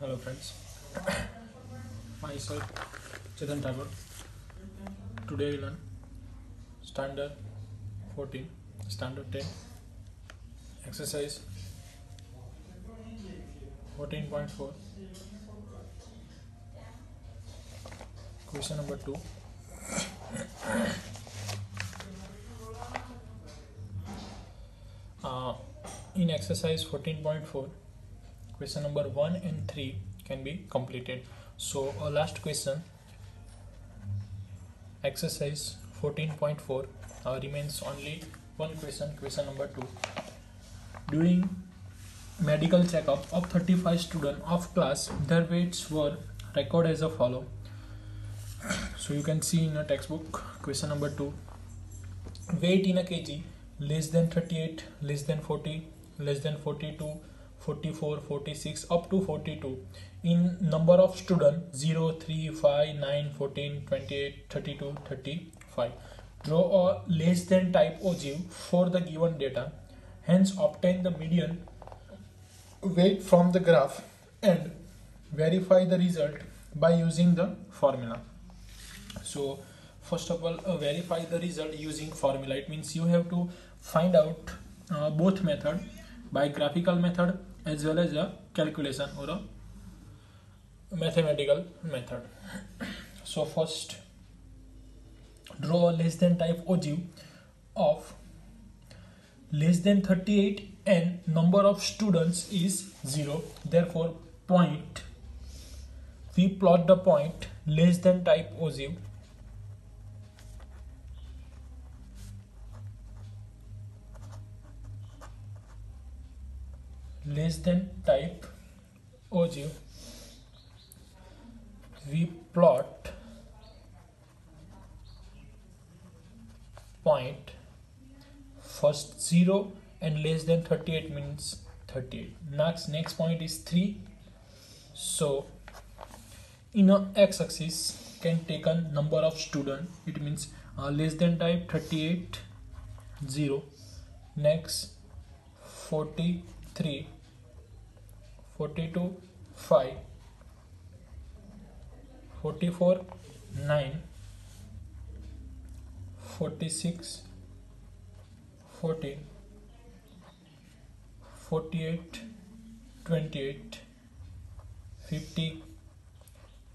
Hello friends, myself Chetan Tagore. Today we learn Standard 14, Standard 10, Exercise 14.4, Question number 2. In exercise 14.4, question number 1 and 3 can be completed. So last question, exercise 14.4, remains only one question, question number 2. During medical checkup of 35 students of class, their weights were recorded as a follow. So you can see in a textbook, question number 2, weight in a kg, less than 38, less than 40, less than 42, 44, 46 up to 42. In number of students 0, 3, 5, 9, 14, 28, 32, 35. Draw a less than type ogive for the given data. Hence obtain the median weight from the graph and verify the result by using the formula. So first of all, verify the result using formula. It means you have to find out both method, by graphical method as well as a calculation or a mathematical method. So first, draw a less than type ogive of less than 38 and number of students is 0. Therefore point, we plot the point less than type ogive less than type ogive, we plot point first 0 and less than 38 means 38. Next point is 3. So in a x-axis can take a number of student. It means less than type 38 0, next 43, 42 5, 44 9, 46 14, 48 28, 50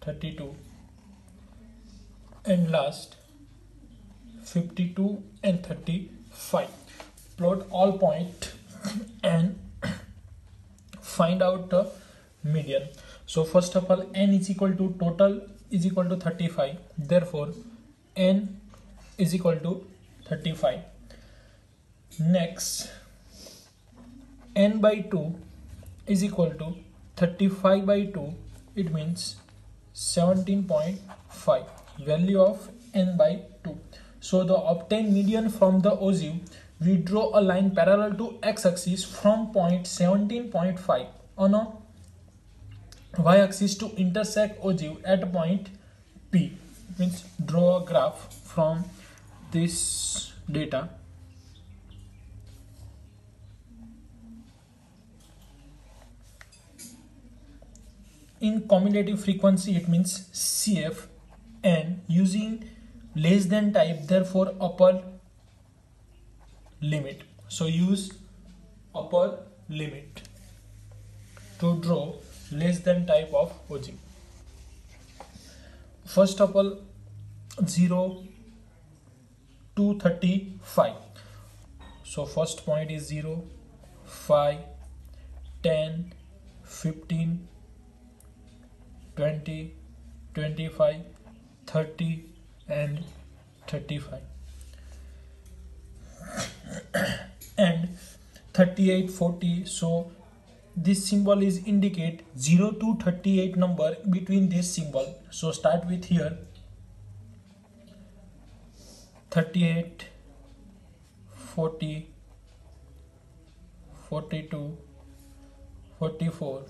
32, and last 52 and 35. Plot all point and find out the median. So first of all, n is equal to total is equal to 35. Therefore n is equal to 35. Next, n by 2 is equal to 35 by 2. It means 17.5. Value of n by 2. So the obtained median from the ogive, we draw a line parallel to x-axis from point 17.5 on a y-axis to intersect ogive at point P. Means draw a graph from this data. In commutative frequency, it means CF, and using less than type, therefore upper limit. So use upper limit to draw less than type of ogive. First of all, 0 to 35. So first point is 0, 5, 10, 15, 20, 25, 30 and 35. And 38, 40. So this symbol is indicate 0 to 38 number between this symbol. So start with here 38, 40, 42, 44,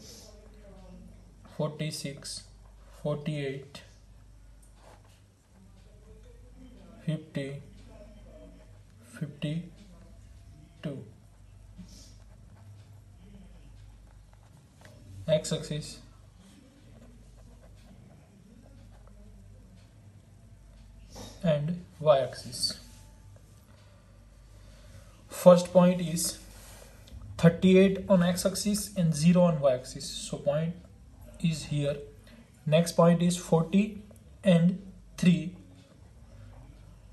46, 48, 50, 52. X-axis y-axis. First point is 38 on x-axis and 0 on y-axis. So point is here. Next point is 40 and 3.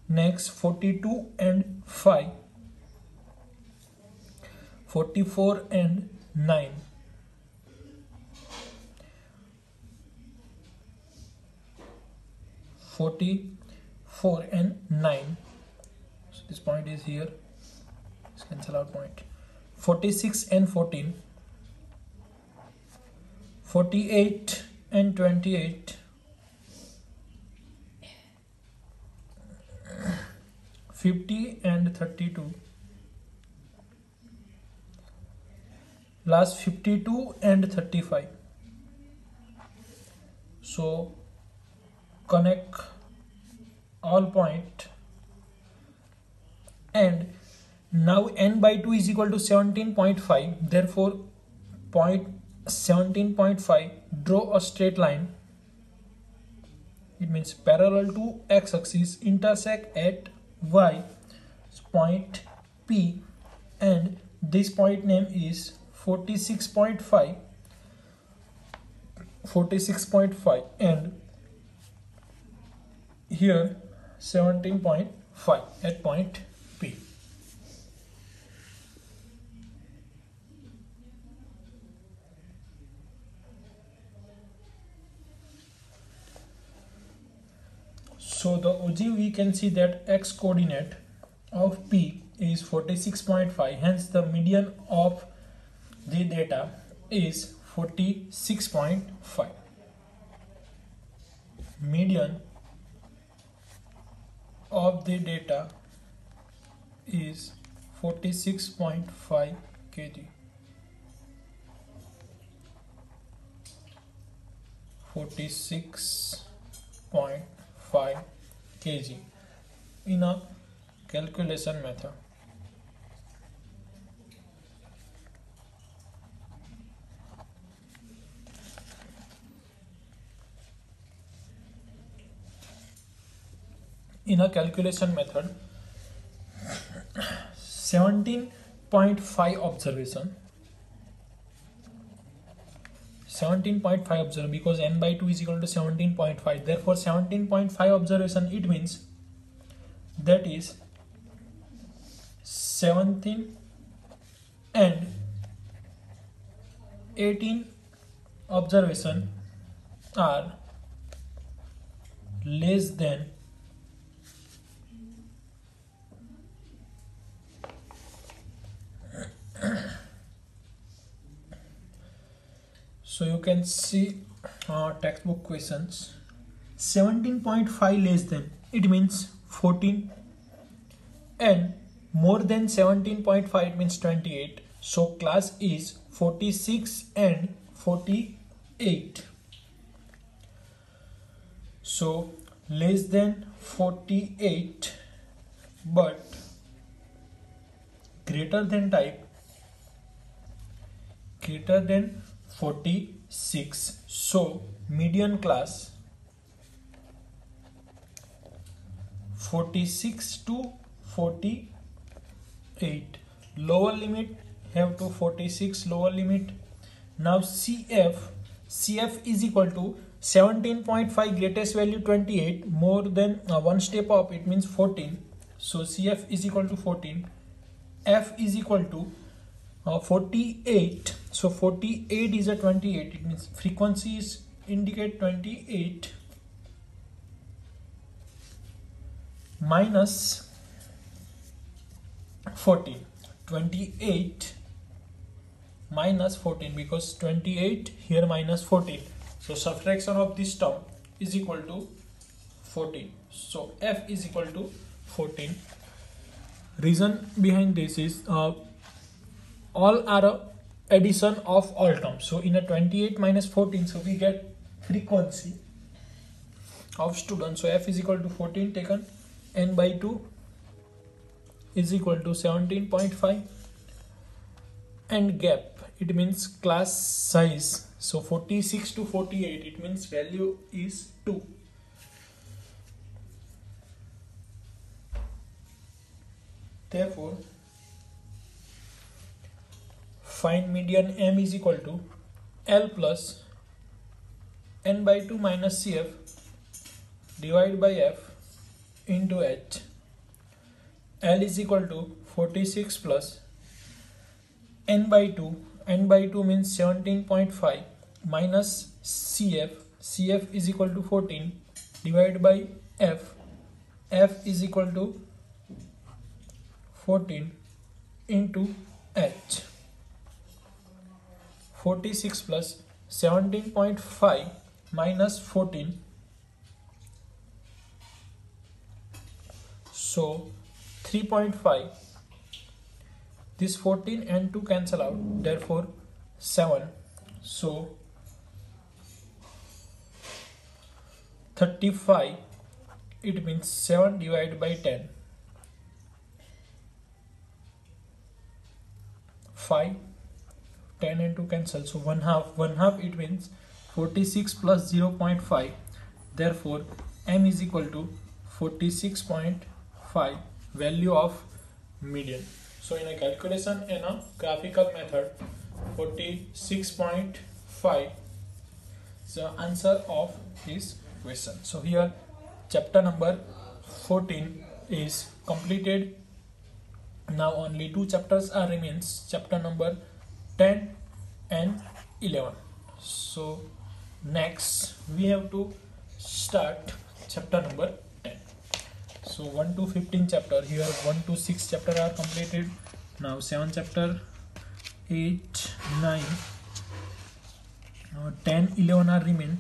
Next 42 and 5. 44 and 9. 44 and 9. So this point is here. Let's cancel out point. 46 and 14. 48 and 28. 50 and 32. Last 52 and 35. So connect all point, and now n by 2 is equal to 17.5. Therefore point 17.5, draw a straight line. It means parallel to x-axis, intersect at y, point P, and this point name is 46.5. 46.5 and here 17.5 at point P. So the OG, we can see that x coordinate of P is 46.5, hence the median of the data is 46.5. Median of the data is 46.5 kg. 46.5 kg in a calculation method. In a calculation method, 17.5 observation. 17.5 observation, because n by 2 is equal to 17.5. Therefore 17.5 observation, it means that is 17 and 18 observation are less than so you can see textbook questions. 17.5 less than, it means 14, and more than 17.5 means 28. So class is 46 and 48. So less than 48 but greater than type greater than 46. So median class 46 to 48. Lower limit have to 46 lower limit. Now CF is equal to 17.5 greatest value 28, more than one step up, it means 14. So CF is equal to 14. F is equal to 48. So 48 is a 28. It means frequencies indicate 28 minus 14. 28 minus 14, because 28 here minus 14. So subtraction of this term is equal to 14. So F is equal to 14. Reason behind this is all are a addition of all terms. So in a 28 minus 14, so we get frequency of students. So F is equal to 14 taken, n by 2 is equal to 17.5, and gap, it means class size. So 46 to 48, it means value is 2. therefore find median M is equal to L plus n by 2 minus CF divided by F into H. L is equal to 46 plus n by 2. N by 2 means 17.5 minus CF. CF is equal to 14 divided by F. F is equal to 14 into H. 46 plus 17.5 minus 14. So 3.5. This 14 and 2 cancel out, therefore 7. So 35, it means 7 divided by 10. 5, 10 and 2 cancel, so 1 half. 1 half, it means 46 plus 0.5. Therefore M is equal to 46.5, value of median. So in a calculation in a graphical method, 46.5 is the answer of this question. So here chapter number 14 is completed. Now only 2 chapters are remains, chapter number 10 and 11. So next we have to start chapter number 10. So 1 to 15 chapter, here 1 to 6 chapter are completed. Now 7 chapter, 8, 9, 10, 11 are remain.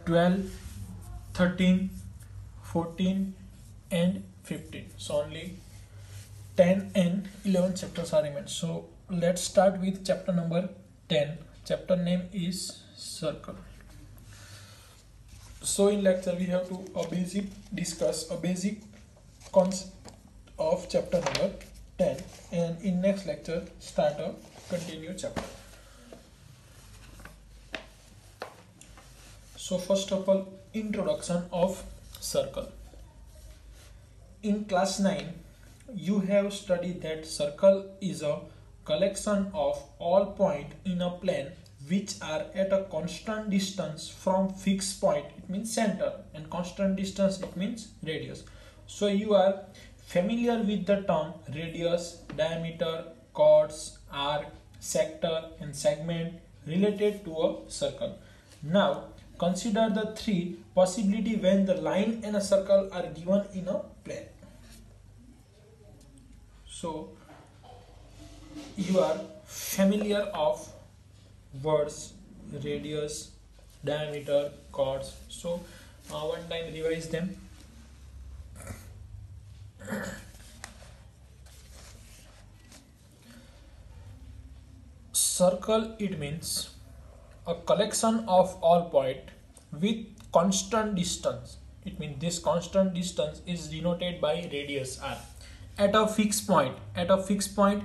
12, 13, 14 and 15. So only 10 and 11 chapters are remain. So let's start with chapter number 10. Chapter name is circle. So in lecture we have to discuss a basic concept of chapter number 10, and in next lecture start a continued chapter. So first of all, introduction of circle. In class 9 you have studied that circle is a collection of all points in a plane which are at a constant distance from fixed point, it means center, and constant distance, it means radius. So you are familiar with the term radius, diameter, chords, arc, sector and segment related to a circle. Now consider the 3 possibilities when the line and a circle are given in a plane. So you are familiar of words radius, diameter, chords. So one time revise them. Circle, it means a collection of all points with constant distance. It means this constant distance is denoted by radius r. At a fixed point,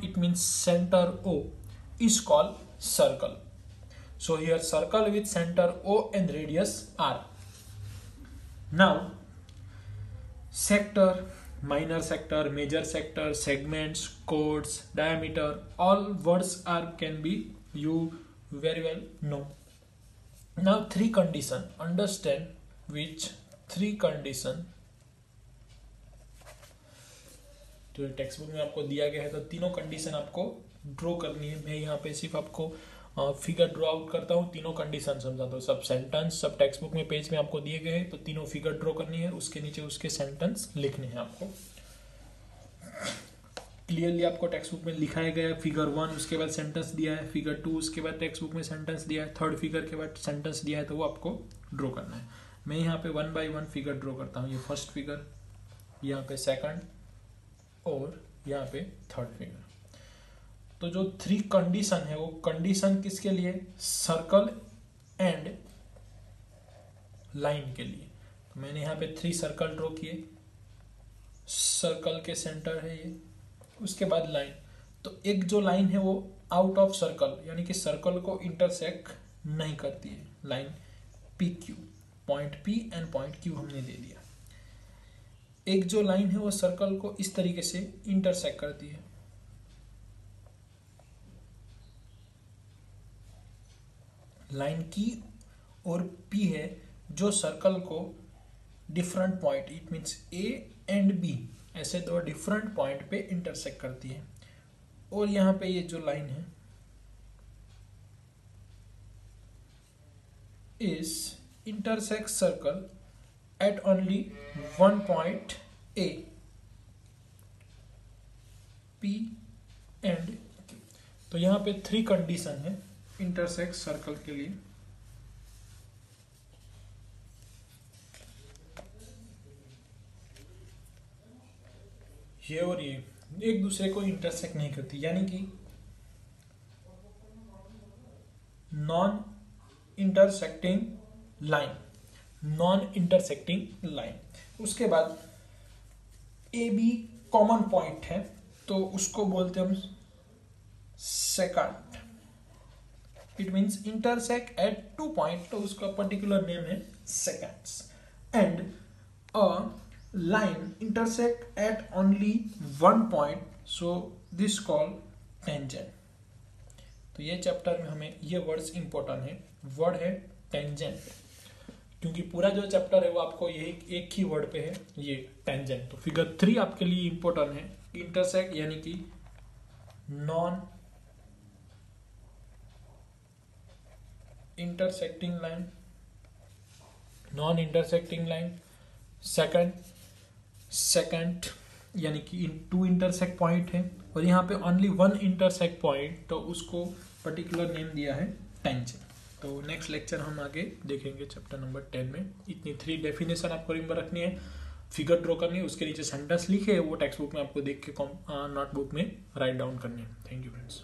it means center O is called circle. So here circle with center O and radius r. Now sector, minor sector, major sector, segments, chords, diameter, all words are can be you very well know. Now 3 condition, understand which 3 condition. तो text book में आपको दिया गया है, तो तीनों condition आपको draw करनी है. मैं यहाँ पे सिर्फ आपको फिगर ड्रॉ आउट करता हूँ, तीनों कंडीशन समझाता हूँ. सब सेंटेंस सब टेक्स्ट बुक में पेज में आपको दिए गए हैं, तो तीनों फिगर ड्रॉ करनी है, उसके नीचे उसके सेंटेंस लिखने हैं आपको. क्लियरली आपको टेक्स्ट बुक में लिखाया गया है. फिगर 1 उसके बाद सेंटेंस दिया है, फिगर 2 उसके बाद टेक्स्ट बुक में सेंटेंस दिया है, थर्ड फिगर के बाद सेंटेंस दिया है, तो वो आपको ड्रॉ करना है. मैं यहाँ पे 1 बाय 1 फिगर ड्रॉ करता हूँ. ये फर्स्ट फिगर, यहाँ पे सेकंड और यहाँ पे थर्ड फिगर. तो जो 3 कंडीशन है वो कंडीशन किसके लिए? सर्कल एंड लाइन के लिए. तो मैंने यहाँ पे 3 सर्कल ड्रॉ किए. सर्कल के सेंटर है ये, उसके बाद लाइन. तो एक जो लाइन है वो आउट ऑफ सर्कल, यानी कि सर्कल को इंटरसेक्ट नहीं करती है, line P Q. Point P and point Q हमने दे दिया. एक जो लाइन है वो सर्कल को इस तरीके से इंटरसेक्ट करती है। लाइन की और पी है जो सर्कल को different point, it means A and B, ऐसे दो डिफरेंट पॉइंट पे इंटरसेक्ट करती है। और यहाँ पे ये जो लाइन है इस intersect circle eight only one point A, P and Q. तो यहाँ पे 3 कंडीशन है इंटरसेक्ट सर्कल के लिए। ये और ये एक दूसरे को इंटरसेक्ट नहीं करती, यानी कि non intersecting line, non intersecting line. उसके बाद ए बी कॉमन पॉइंट है तो उसको बोलते हैं हम second, it means intersect at 2 point, तो उसका पर्टिकुलर नेम है seconds. And a line intersect at only 1 point, so this called tangent। तो ये चैप्टर में हमें ये वर्ड्स इंपॉर्टेंट है। वर्ड है टेंजेंट, क्योंकि पूरा जो चैप्टर है वो आपको यही एक ही वर्ड पे है, ये टेंजेंट। तो फिगर 3 आपके लिए इंपॉर्टेंट है। इंटरसेक्ट यानी कि non intersecting line, non intersecting line. Second यानी कि 2 इंटरसेक्ट पॉइंट है, और यहाँ पे ओनली 1 इंटरसेक्ट पॉइंट, तो उसको पर्टिकुलर नेम दिया है टेंजेंट। तो नेक्स्ट लेक्चर हम आगे देखेंगे चैप्टर नंबर 10 में। इतनी 3 डेफिनेशन आपको रिमेंबर रखनी है, फिगर ड्रॉ करनी है, उसके नीचे सेंटेंस लिखे है वो टेक्स्ट बुक में आपको देख के नोटबुक में राइट डाउन करनी है। Thank you friends.